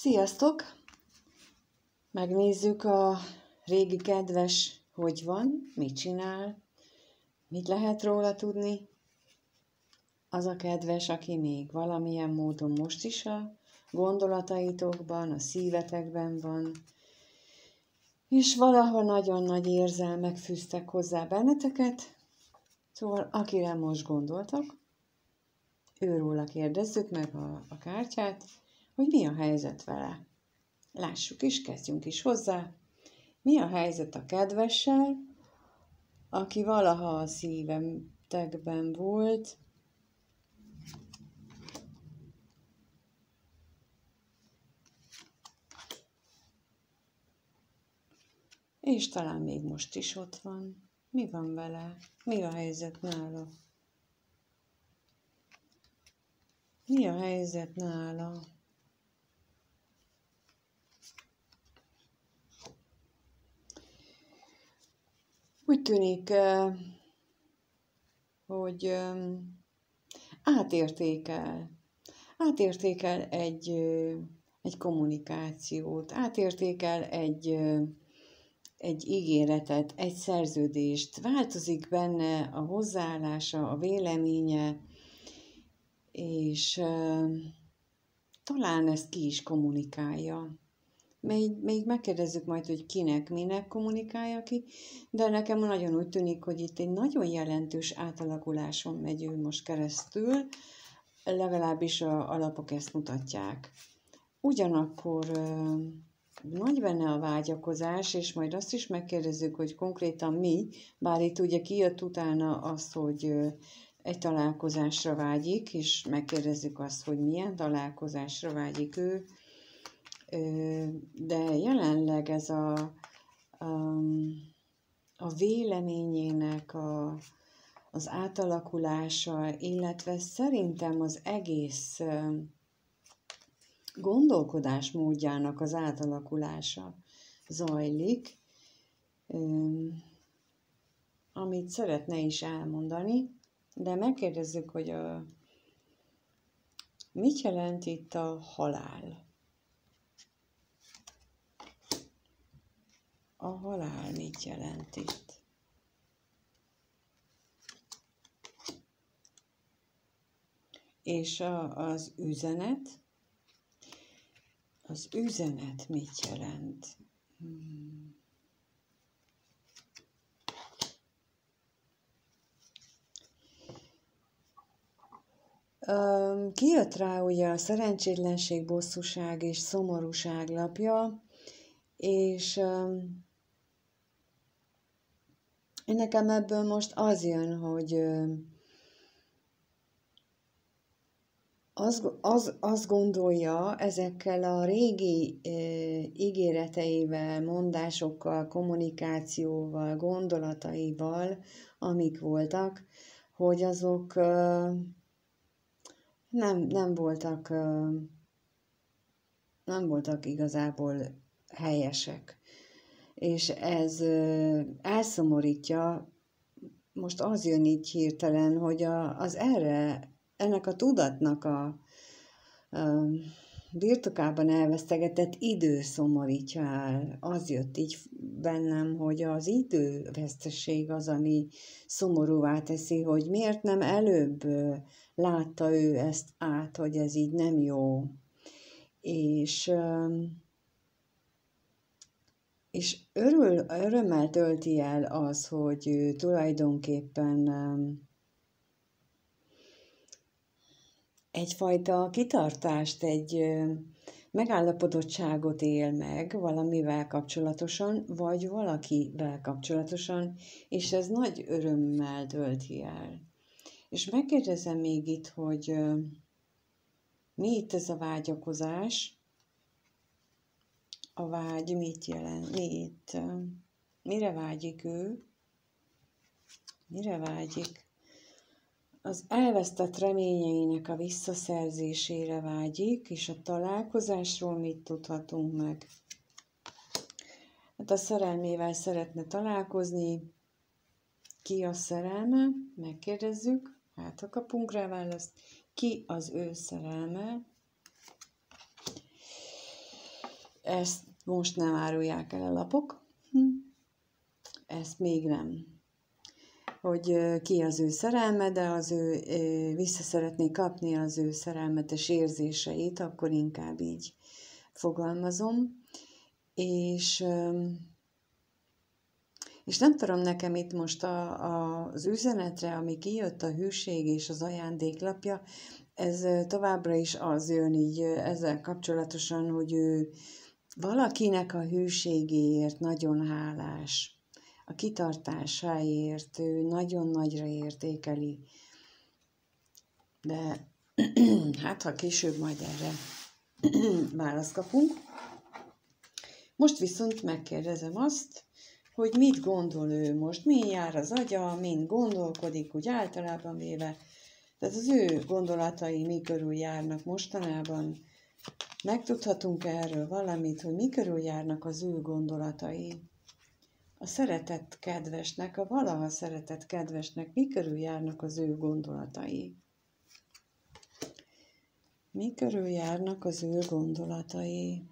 Sziasztok! Megnézzük a régi kedves, hogy van, mit csinál, mit lehet róla tudni. Az a kedves, aki még valamilyen módon most is a gondolataitokban, a szívetekben van, és valahol nagyon nagy érzelmek fűztek hozzá benneteket. Szóval akire most gondoltak, őróla kérdezzük meg a kártyát, hogy mi a helyzet vele. Lássuk is, kezdjünk is hozzá. Mi a helyzet a kedvessel, aki valaha a szívetekben volt, és talán még most is ott van. Mi van vele? Mi a helyzet nála? Mi a helyzet nála? Úgy tűnik, hogy átértékel egy kommunikációt, átértékel egy ígéretet, egy szerződést, változik benne a hozzáállása, a véleménye, és talán ezt ki is kommunikálja. Még megkérdezzük majd, hogy kinek, minek kommunikálja ki, de nekem nagyon úgy tűnik, hogy itt egy nagyon jelentős átalakuláson megy ő most keresztül, legalábbis az alapok ezt mutatják. Ugyanakkor nagy benne a vágyakozás, és majd azt is megkérdezzük, hogy konkrétan mi, bár itt ugye kijött utána az, hogy egy találkozásra vágyik, és megkérdezzük azt, hogy milyen találkozásra vágyik ő, de jelenleg ez a véleményének az átalakulása, illetve szerintem az egész gondolkodásmódjának az átalakulása zajlik, amit szeretne is elmondani, de megkérdezzük, hogy mit jelent itt a halál? A halál mit jelent itt? És az üzenet? Az üzenet mit jelent? Kijött rá ugye a szerencsétlenség, bosszúság és szomorúság lapja, és nekem ebből most az jön, hogy azt gondolja ezekkel a régi ígéreteivel, mondásokkal, kommunikációval, gondolataival, amik voltak, hogy azok nem voltak igazából helyesek. És ez elszomorítja, most az jön így hirtelen, hogy ennek a tudatnak a birtokában elvesztegetett idő szomorítja el. Az jött így bennem, hogy az időveszteség az, ami szomorúvá teszi, hogy miért nem előbb látta ő ezt át, hogy ez így nem jó. És örömmel tölti el az, hogy ő tulajdonképpen egyfajta kitartást, egy megállapodottságot él meg valamivel kapcsolatosan, vagy valakivel kapcsolatosan, és ez nagy örömmel tölti el. És megkérdezem még itt, hogy mi itt ez a vágyakozás? A vágy mit jelent? Mi itt? Mire vágyik ő? Mire vágyik? Az elvesztett reményeinek a visszaszerzésére vágyik, és a találkozásról mit tudhatunk meg? Hát a szerelmével szeretne találkozni. Ki a szerelme? Megkérdezzük. Hát, ha kapunk rá választ. Ki az ő szerelme? ezt most nem árulják el a lapok. Ezt még nem. Hogy ki az ő szerelme, de az ő vissza szeretné kapni az ő szerelmetes érzéseit, akkor inkább így fogalmazom. És nem tudom, nekem itt most az üzenetre, ami kijött, a hűség és az ajándéklapja, ez továbbra is az jön így ezzel kapcsolatosan, hogy ő valakinek a hűségéért nagyon hálás, a kitartásáért ő nagyon nagyra értékeli. De hát, ha később majd erre választ kapunk. Most viszont megkérdezem azt, hogy mit gondol ő most, mi jár az agya, mind gondolkodik, úgy általában véve. Tehát az ő gondolatai mi körül járnak mostanában. Megtudhatunk erről valamit, hogy mi körül járnak az ő gondolatai. A szeretett kedvesnek, a valaha szeretett kedvesnek mi körül járnak az ő gondolatai. Mi körül járnak az ő gondolatai.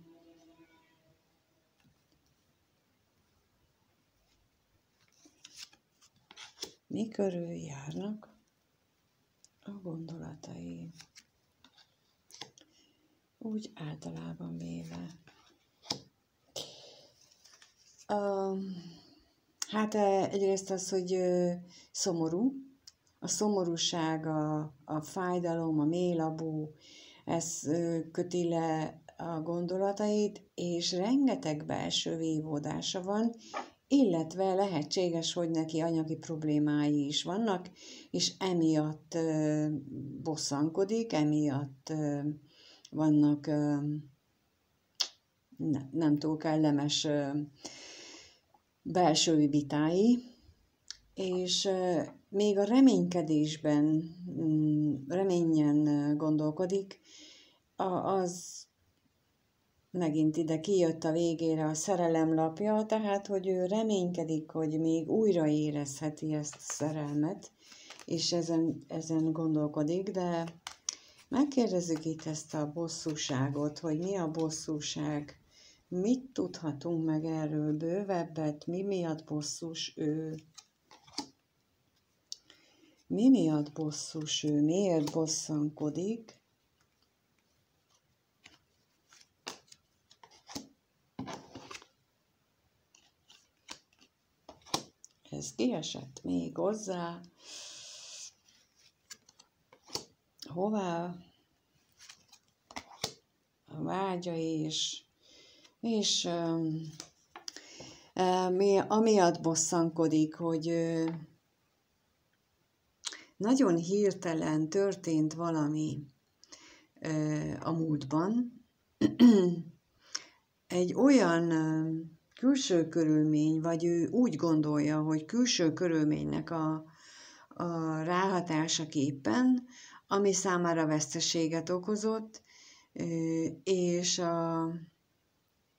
Mi körül járnak a gondolatai. Úgy általában véve. Hát egyrészt az, hogy szomorú. A szomorúság, a fájdalom, a mélabú, ez köti le a gondolatait, és rengeteg belső vívódása van, illetve lehetséges, hogy neki anyagi problémái is vannak, és emiatt bosszankodik, emiatt vannak nem túl kellemes belső vitái, és még a reménykedésben reményen gondolkodik, az megint ide kijött a végére a szerelemlapja, tehát, hogy ő reménykedik, hogy még újra érezheti ezt a szerelmet, és ezen gondolkodik, de megkérdezzük itt ezt a bosszúságot, hogy mi a bosszúság, mit tudhatunk meg erről bővebbet, mi miatt bosszús ő, mi miatt bosszús ő, miért bosszankodik. Ez kiesett még hozzá. Hová? A vágya és amiatt bosszankodik, hogy nagyon hirtelen történt valami a múltban. Egy olyan külső körülmény, vagy ő úgy gondolja, hogy külső körülménynek a ráhatásaképpen, ami számára veszteséget okozott, és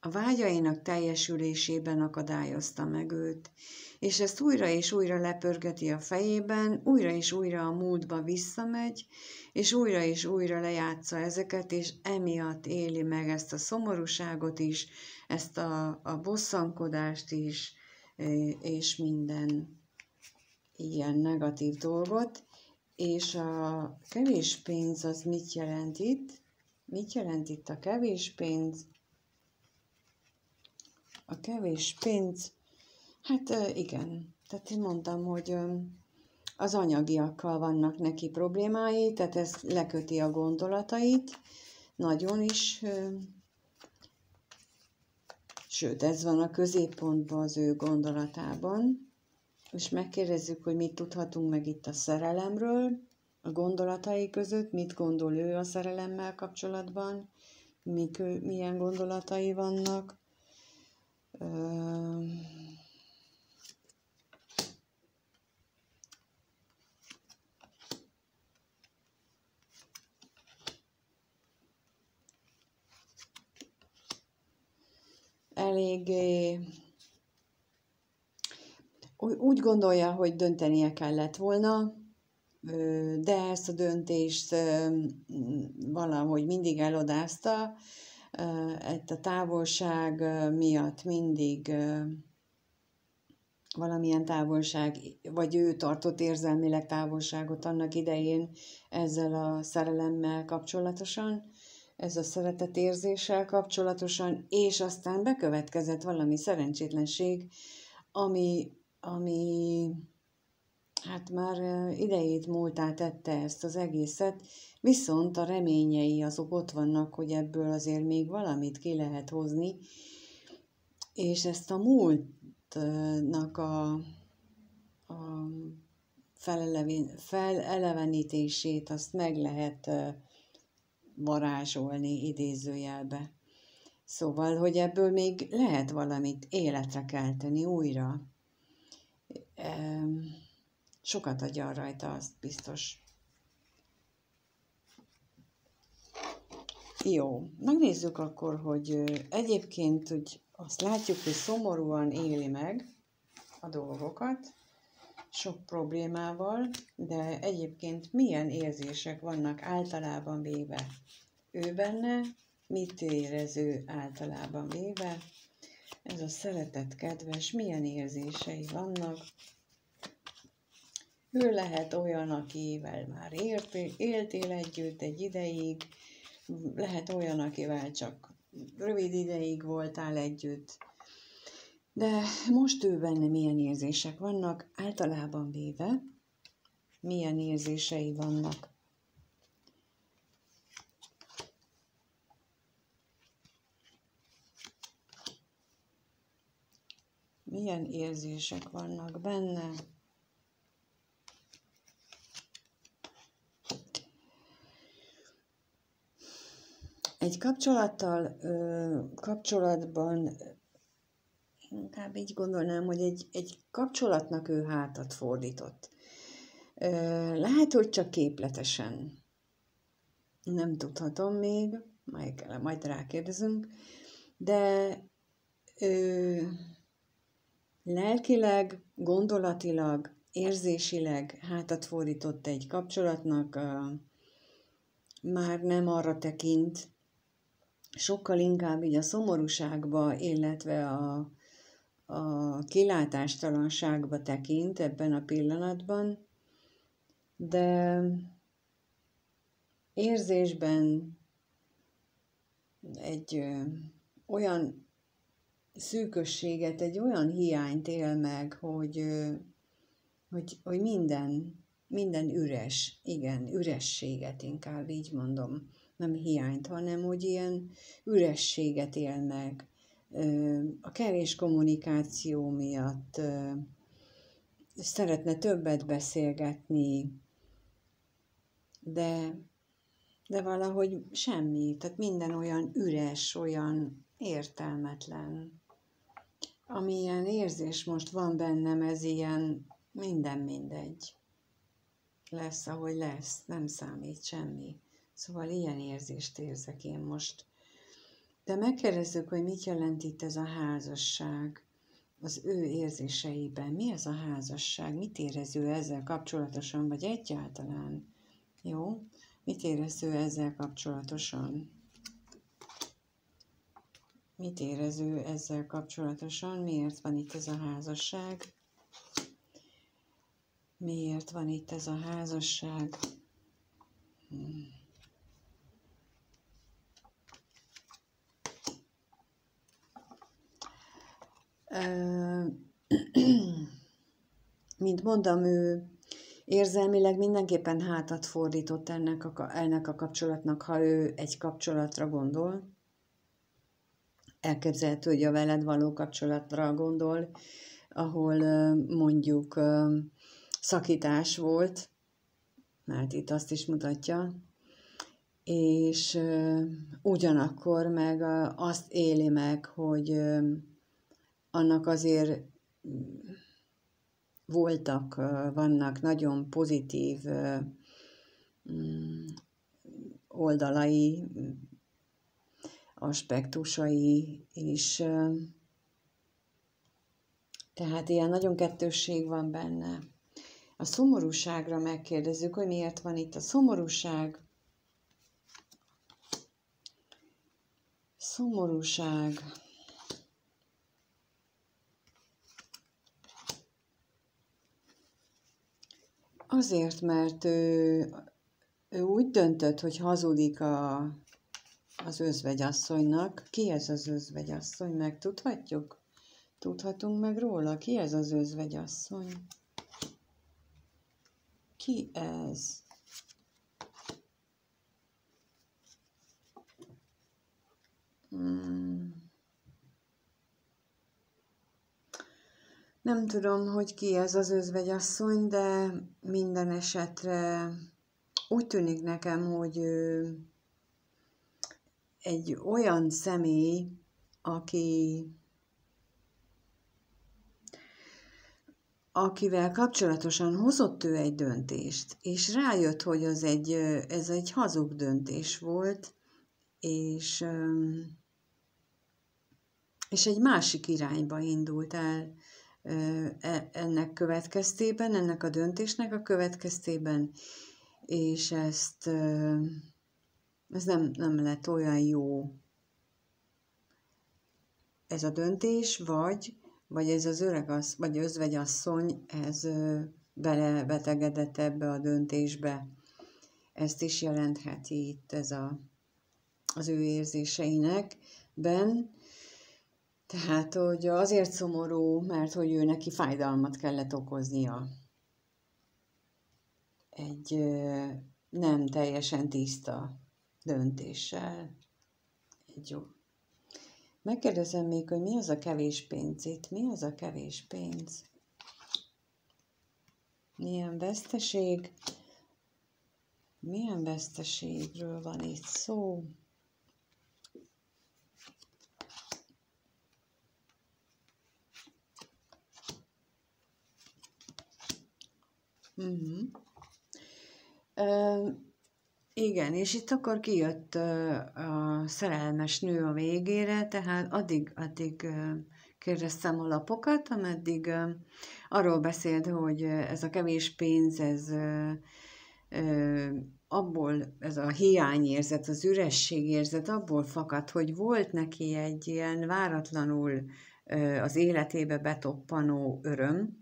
a vágyainak teljesülésében akadályozta meg őt. És ezt újra és újra lepörgeti a fejében, újra és újra a múltba visszamegy, és újra lejátsza ezeket, és emiatt éli meg ezt a szomorúságot is, ezt a bosszankodást is, és minden ilyen negatív dolgot. És a kevés pénz az mit jelent itt? Mit jelent itt a kevés pénz? A kevés pénz, hát igen, tehát én mondtam, hogy az anyagiakkal vannak neki problémái, tehát ez leköti a gondolatait, nagyon is, sőt, ez van a középpontban az ő gondolatában, és megkérdezzük, hogy mit tudhatunk meg itt a szerelemről, a gondolatai között, mit gondol ő a szerelemmel kapcsolatban, milyen gondolatai vannak. Eléggé úgy gondolja, hogy döntenie kellett volna, de ezt a döntést valahogy mindig elodázta, a távolság miatt mindig valamilyen távolság, vagy ő tartott érzelmileg távolságot annak idején ezzel a szerelemmel kapcsolatosan, ez a szeretetérzéssel kapcsolatosan, és aztán bekövetkezett valami szerencsétlenség, ami hát már idejét múltá tette ezt az egészet, viszont a reményei azok ott vannak, hogy ebből azért még valamit ki lehet hozni, és ezt a múltnak a felelevenítését azt meg lehet varázsolni idézőjelbe. Szóval, hogy ebből még lehet valamit életre kelteni újra. Sokat adja rajta, azt biztos. Jó, megnézzük akkor, hogy egyébként hogy azt látjuk, hogy szomorúan éli meg a dolgokat, sok problémával, de egyébként milyen érzések vannak általában véve ő benne, mit érez ő általában véve, ez a szeretett kedves, milyen érzései vannak. Ő lehet olyan, akivel már éltél együtt egy ideig, lehet olyan, akivel csak rövid ideig voltál együtt, de most ő benne milyen érzések vannak, általában véve, milyen érzései vannak. Milyen érzések vannak benne. Egy kapcsolatban inkább így gondolnám, hogy egy kapcsolatnak ő hátat fordított. Lehet, hogy csak képletesen. Nem tudhatom még, majd rákérdezünk, de lelkileg, gondolatilag, érzésileg hátat fordított egy kapcsolatnak, már nem arra tekint, sokkal inkább így a szomorúságba, illetve a kilátástalanságba tekint ebben a pillanatban, de érzésben egy olyan szűkösséget, egy olyan hiányt él meg, hogy minden üres, igen, ürességet inkább így mondom, nem hiányt, hanem hogy ilyen ürességet él meg. A kevés kommunikáció miatt szeretne többet beszélgetni, de valahogy semmi, tehát minden olyan üres, olyan értelmetlen. Amilyen érzés most van bennem, ez ilyen minden mindegy. Lesz, ahogy lesz, nem számít semmi. Szóval ilyen érzést érzek én most. De megkérdezzük, hogy mit jelent itt ez a házasság az ő érzéseiben. Mi ez a házasság? Mit érez ő ezzel kapcsolatosan, vagy egyáltalán? Jó? Mit érez ő ezzel kapcsolatosan? Mit érez ő ezzel kapcsolatosan? Miért van itt ez a házasság? Miért van itt ez a házasság? Mint mondom, ő érzelmileg mindenképpen hátat fordított ennek a kapcsolatnak, ha ő egy kapcsolatra gondol. Elképzelhető, hogy a veled való kapcsolatra gondol, ahol mondjuk szakítás volt, mert itt azt is mutatja, és ugyanakkor meg azt éli meg, hogy annak azért vannak nagyon pozitív oldalai, aspektusai is. Tehát ilyen nagyon kettősség van benne. A szomorúságra megkérdezzük, hogy miért van itt a szomorúság. Szomorúság. Azért, mert ő úgy döntött, hogy hazudik az özvegyasszonynak. Ki ez az özvegyasszony? Megtudhatjuk? Tudhatunk meg róla? Ki ez az özvegyasszony? Ki ez? Nem tudom, hogy ki ez az özvegyasszony, de minden esetre úgy tűnik nekem, hogy ő egy olyan személy, akivel kapcsolatosan hozott ő egy döntést, és rájött, hogy ez egy hazug döntés volt, és egy másik irányba indult el ennek a döntésnek a következtében, és ez nem lett olyan jó ez a döntés, vagy ez az vagy özvegyasszony, ez belebetegedett ebbe a döntésbe. Ezt is jelentheti itt az ő érzéseinekben. Tehát, hogy azért szomorú, mert hogy ő neki fájdalmat kellett okoznia. Egy nem teljesen tiszta döntéssel. Jó. Megkérdezem még, hogy mi az a kevés pénz itt? Mi az a kevés pénz? Milyen veszteség? Milyen veszteségről van itt szó? Igen, és itt akkor kijött a szerelmes nő a végére, tehát addig kérdeztem a lapokat, ameddig arról beszélt, hogy ez a kevés pénz, ez a hiányérzet, az ürességérzet abból fakad, hogy volt neki egy ilyen váratlanul az életébe betoppanó öröm,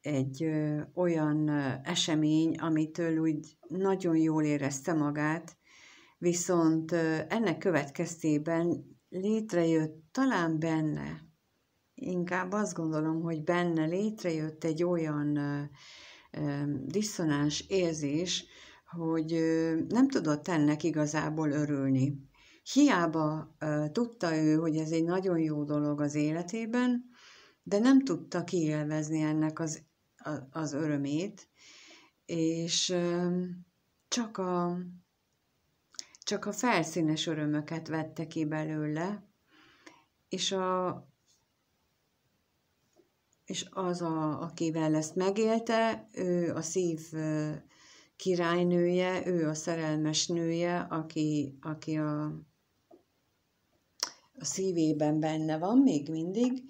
egy olyan esemény, amitől úgy nagyon jól érezte magát, viszont ennek következtében létrejött talán benne, inkább azt gondolom, hogy benne létrejött egy olyan diszonáns érzés, hogy nem tudott ennek igazából örülni. Hiába tudta ő, hogy ez egy nagyon jó dolog az életében, de nem tudta kiélvezni ennek az örömét, és csak a felszínes örömöket vette ki belőle, és az, akivel ezt megélte, ő a szív királynője, ő a szerelmes nője, aki a szívében benne van még mindig,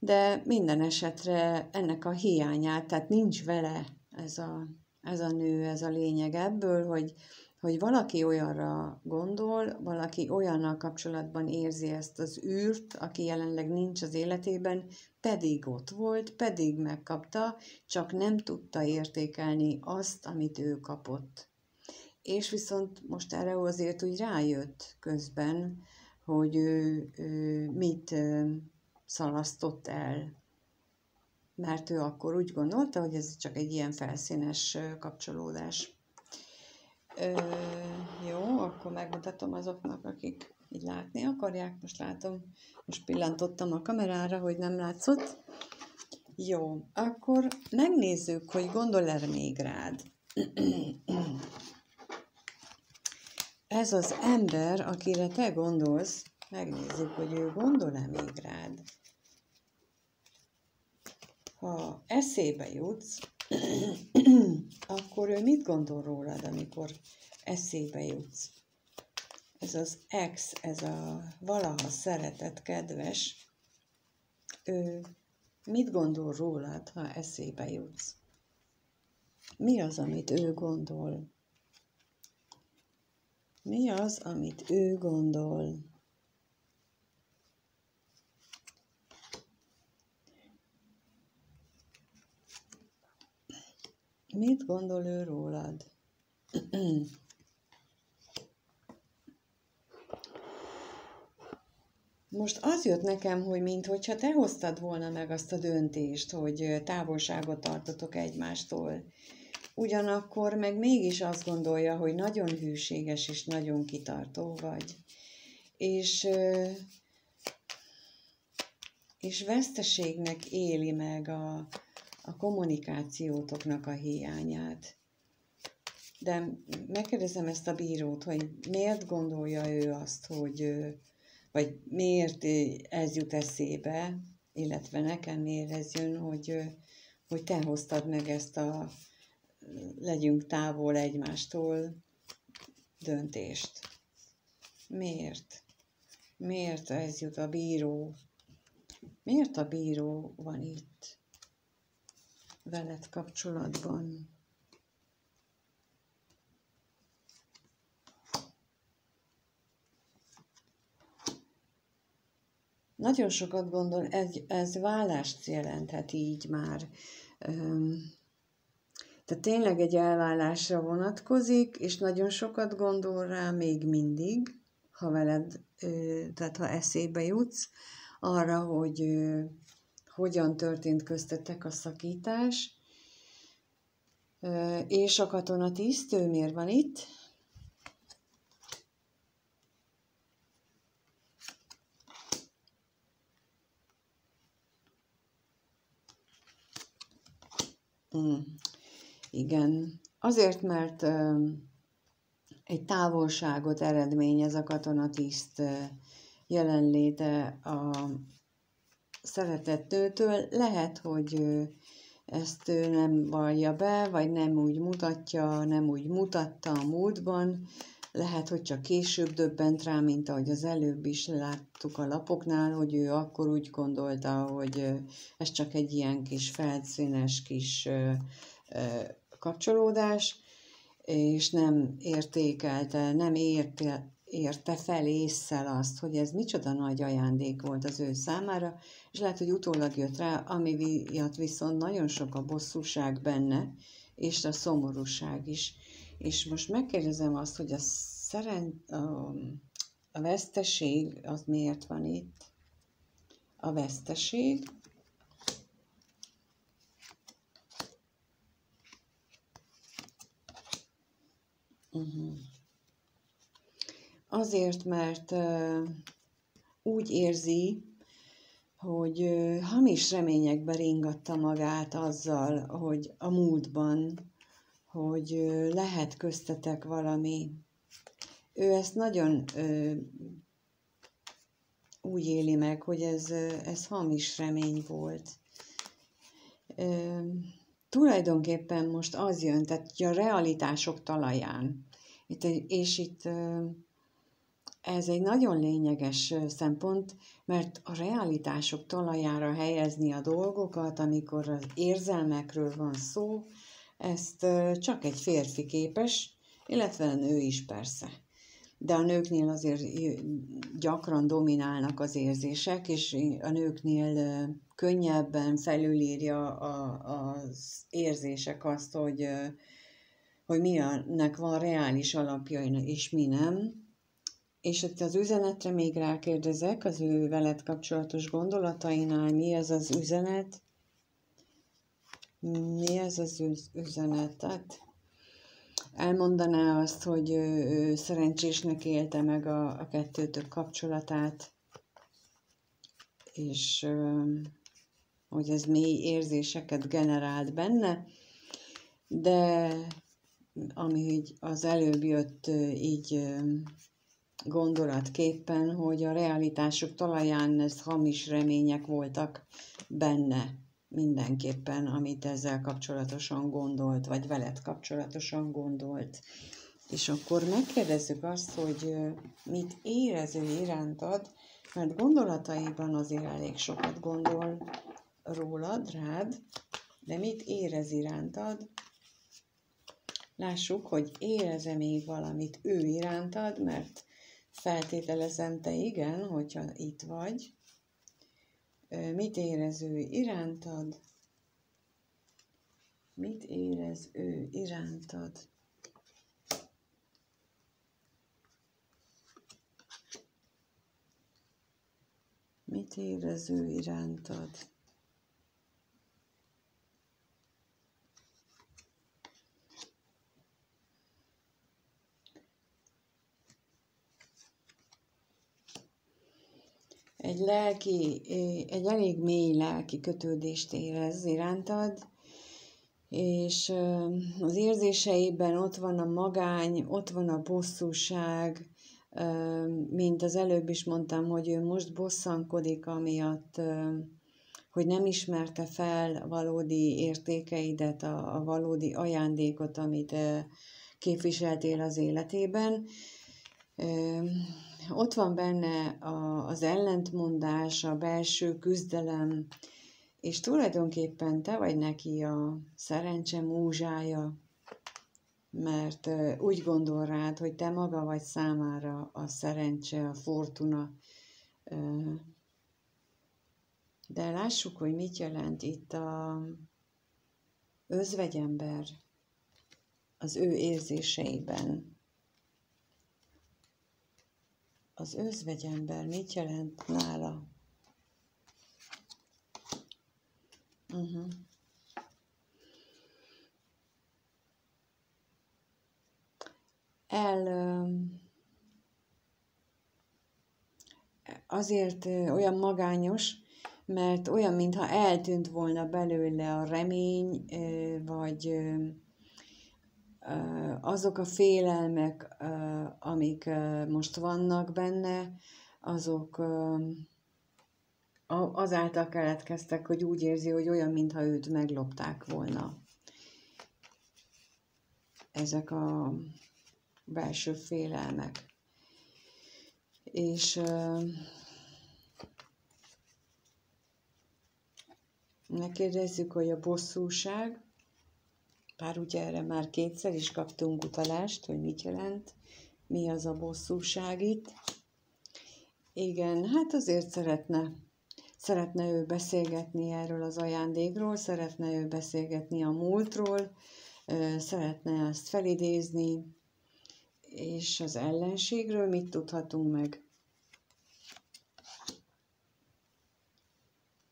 de minden esetre ennek a hiányát, tehát nincs vele ez a nő, ez a lényeg ebből, hogy valaki olyanra gondol, valaki olyannal kapcsolatban érzi ezt az űrt, aki jelenleg nincs az életében, pedig ott volt, pedig megkapta, csak nem tudta értékelni azt, amit ő kapott. És viszont most erre azért úgy rájött közben, hogy ő mit szalasztott el, mert ő akkor úgy gondolta, hogy ez csak egy ilyen felszínes kapcsolódás. Jó, akkor megmutatom azoknak, akik így látni akarják. Most látom, most pillantottam a kamerára, hogy nem látszott. Jó, akkor megnézzük, hogy gondol-e még rád. Ez az ember, akire te gondolsz, megnézzük, hogy ő gondol-e még rád. Ha eszébe jutsz, akkor ő mit gondol rólad, amikor eszébe jutsz? Ez az ex, ez a valaha szeretett kedves, ő mit gondol rólad, ha eszébe jutsz? Mi az, amit ő gondol? Mi az, amit ő gondol? Mit gondol ő rólad? Most az jött nekem, hogy minthogyha te hoztad volna meg azt a döntést, hogy távolságot tartotok egymástól. Ugyanakkor meg mégis azt gondolja, hogy nagyon hűséges és nagyon kitartó vagy. És veszteségnek éli meg a kommunikációtoknak a hiányát. De megkérdezem ezt a bírót, hogy miért gondolja ő azt, vagy miért ez jut eszébe, illetve nekem miért ez jön, hogy te hoztad meg ezt a legyünk távol egymástól döntést. Miért? Miért ez jut a bíró? Miért a bíró van itt veled kapcsolatban? Nagyon sokat gondol, ez vállást jelenthet így már. Tehát tényleg egy elvállásra vonatkozik, és nagyon sokat gondol rá még mindig, ha veled, tehát ha eszébe jutsz, arra, hogy hogyan történt köztetek a szakítás, és a katonatisztő miért van itt? Igen, azért, mert egy távolságot eredményez a katonatiszt jelenléte a szeretett nőtől. Lehet, hogy ezt ő nem vallja be, vagy nem úgy mutatja, nem úgy mutatta a múltban. Lehet, hogy csak később döbbent rá, mint ahogy az előbb is láttuk a lapoknál, hogy ő akkor úgy gondolta, hogy ez csak egy ilyen kis felszínes kis kapcsolódás, és nem értékelte, nem érte fel ésszel azt, hogy ez micsoda nagy ajándék volt az ő számára, és lehet, hogy utólag jött rá, ami miatt viszont nagyon sok a bosszúság benne, és a szomorúság is. És most megkérdezem azt, hogy a veszteség az miért van itt? A veszteség azért, mert úgy érzi, hogy hamis reményekbe ringatta magát azzal, hogy a múltban, hogy lehet köztetek valami. Ő ezt nagyon úgy éli meg, hogy ez hamis remény volt. Tulajdonképpen most az jön, tehát a realitások talaján. Itt ez egy nagyon lényeges szempont, mert a realitások talajára helyezni a dolgokat, amikor az érzelmekről van szó, ezt csak egy férfi képes, illetve a nő is persze. De a nőknél azért gyakran dominálnak az érzések, és a nőknél könnyebben felülírja az érzések azt, hogy milyennek van reális alapja, és mi nem. És itt az üzenetre még rákérdezek, az ő veled kapcsolatos gondolatainál, mi ez az üzenet? Mi ez az üzenet? Tehát elmondaná azt, hogy ő szerencsésnek élte meg a kettőtök kapcsolatát, és hogy ez mély érzéseket generált benne, de ami így az előbb jött így gondolatképpen, hogy a realitások talaján ez hamis remények voltak benne mindenképpen, amit ezzel kapcsolatosan gondolt, vagy veled kapcsolatosan gondolt. És akkor megkérdezzük azt, hogy mit érez ő irántad, mert gondolataiban azért elég sokat gondol rólad, rád, de mit érez irántad? Lássuk, hogy érez-e még valamit ő irántad, mert feltételezem te igen, hogyha itt vagy. Mit érez ő irántad? Mit érez ő irántad? Mit érez ő irántad? Egy elég mély lelki kötődést érez irántad, és az érzéseiben ott van a magány, ott van a bosszúság, mint az előbb is mondtam, hogy ő most bosszankodik amiatt, hogy nem ismerte fel a valódi értékeidet, a valódi ajándékot, amit képviseltél az életében. Ott van benne az ellentmondás, a belső küzdelem, és tulajdonképpen te vagy neki a szerencse múzsája, mert úgy gondol rád, hogy te maga vagy számára a szerencse, a fortuna. De lássuk, hogy mit jelent itt az özvegyember az ő érzéseiben. Az özvegyember mit jelent nála? Azért olyan magányos, mert olyan, mintha eltűnt volna belőle a remény, vagy azok a félelmek, amik most vannak benne, azok azáltal keletkeztek, hogy úgy érzi, hogy olyan, mintha őt meglopták volna. Ezek a belső félelmek. És megkérdezzük, hogy a bosszúság, bár ugye erre már kétszer is kaptunk utalást, hogy mit jelent, mi az a bosszúság itt. Igen, hát azért szeretne ő beszélgetni erről az ajándékról, szeretne ő beszélgetni a múltról, szeretne ezt felidézni, és az ellenségről mit tudhatunk meg?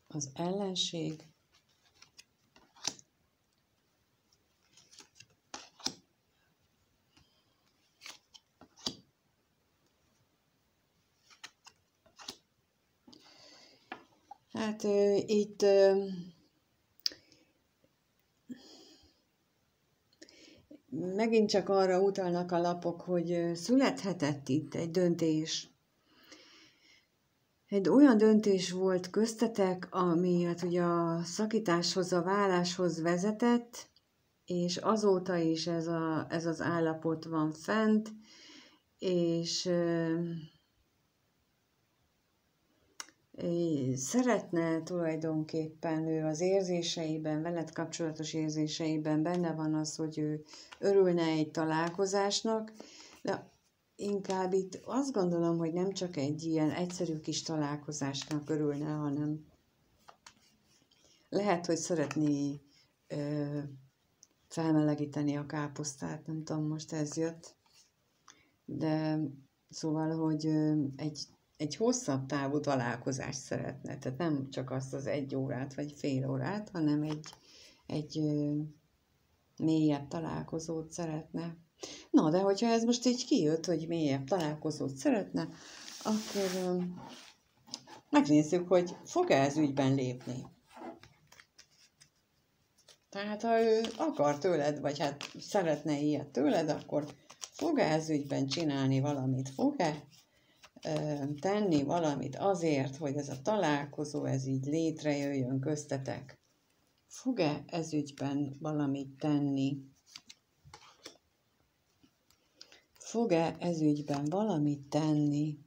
Az ellenség. Hát itt megint csak arra utalnak a lapok, hogy születhetett itt egy döntés. Egy olyan döntés volt köztetek, ami hát ugye a szakításhoz, a váláshoz vezetett, és azóta is ez az állapot van fent, és szeretne tulajdonképpen ő az érzéseiben, veled kapcsolatos érzéseiben benne van az, hogy ő örülne egy találkozásnak, de inkább itt azt gondolom, hogy nem csak egy ilyen egyszerű kis találkozásnak örülne, hanem lehet, hogy szeretné felmelegíteni a káposztát, nem tudom, most ez jött, de szóval, hogy egy hosszabb távú találkozást szeretne, tehát nem csak azt az 1 órát vagy fél órát, hanem egy mélyebb találkozót szeretne. Na, de hogyha ez most így kijött, hogy mélyebb találkozót szeretne, akkor megnézzük, hogy fog-e ez ügyben lépni. Tehát, ha ő akar tőled, vagy hát szeretne ilyet tőled, akkor fog-e ez ügyben csinálni valamit? Fog-e tenni valamit azért, hogy ez a találkozó, ez így létrejöjjön köztetek? Fog-e ez ügyben valamit tenni? Fog-e ez ügyben valamit tenni?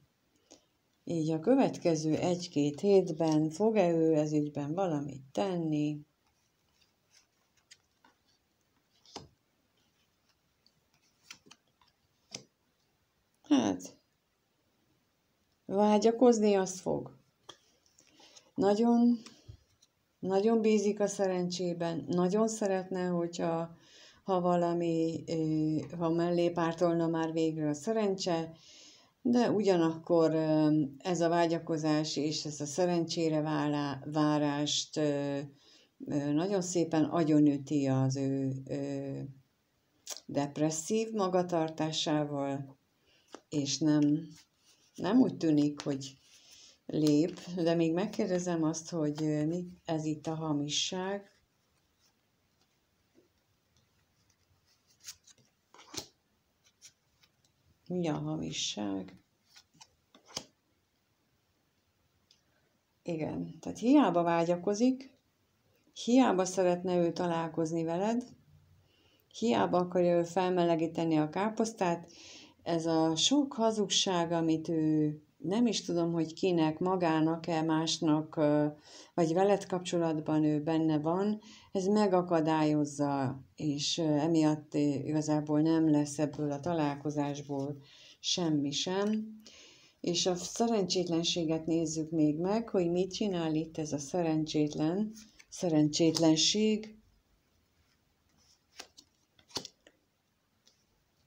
Így a következő 1-2 hétben fog-e ő ez ügyben valamit tenni? Hát, vágyakozni azt fog. Nagyon nagyon bízik a szerencsében, nagyon szeretne, hogyha ha mellé pártolna már végre a szerencse, de ugyanakkor ez a vágyakozás és ez a szerencsére várást nagyon szépen agyonüti az ő depresszív magatartásával, és nem úgy tűnik, hogy lép, de még megkérdezem azt, hogy ez itt a hamisság. Mi a hamisság? Igen, tehát hiába vágyakozik, hiába szeretne ő találkozni veled, hiába akarja ő felmelegíteni a káposztát, ez a sok hazugság, amit ő nem is tudom, hogy kinek, magának-e, másnak, vagy veled kapcsolatban ő benne van, ez megakadályozza, és emiatt igazából nem lesz ebből a találkozásból semmi sem. És a szerencsétlenséget nézzük még meg, hogy mit csinál itt ez a szerencsétlenség.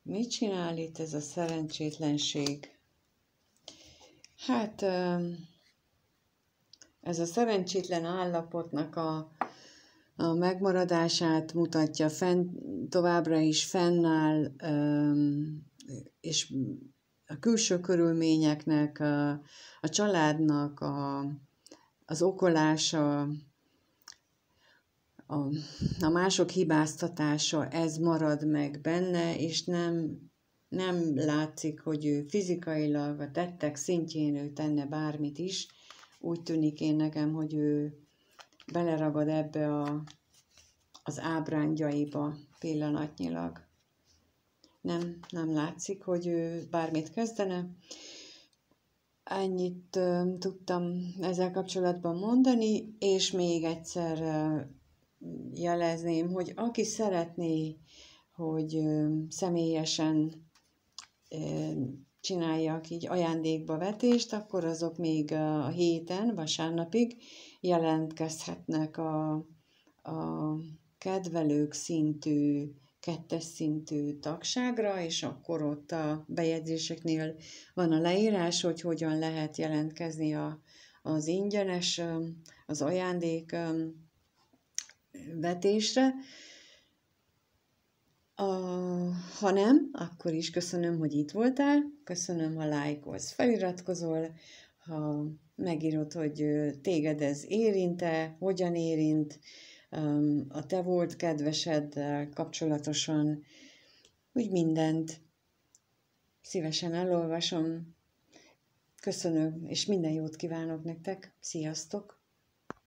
Mit csinál itt ez a szerencsétlenség? Hát ez a szerencsétlen állapotnak a megmaradását mutatja, továbbra is fennáll, és a külső körülményeknek, a családnak az okolása, a mások hibáztatása, ez marad meg benne, és nem látszik, hogy ő fizikailag, a tettek szintjén ő tenne bármit is. Úgy tűnik nekem, hogy ő beleragad ebbe az ábrányaiba pillanatnyilag. Nem látszik, hogy ő bármit kezdene. Ennyit tudtam ezzel kapcsolatban mondani, és még egyszer jelezném, hogy aki szeretné, hogy személyesen csináljak így ajándékba vetést, akkor azok még a héten, vasárnapig jelentkezhetnek a kedvelők szintű, 2. szintű tagságra, és akkor ott a bejegyzéseknél van a leírás, hogy hogyan lehet jelentkezni az ingyenes, az ajándék vetésre. Ha nem, akkor is köszönöm, hogy itt voltál, köszönöm, ha lájkolsz, feliratkozol, ha megírod, hogy téged ez érint-e, hogyan érint, a te volt kedveseddel kapcsolatosan, úgy mindent szívesen elolvasom. Köszönöm, és minden jót kívánok nektek, sziasztok!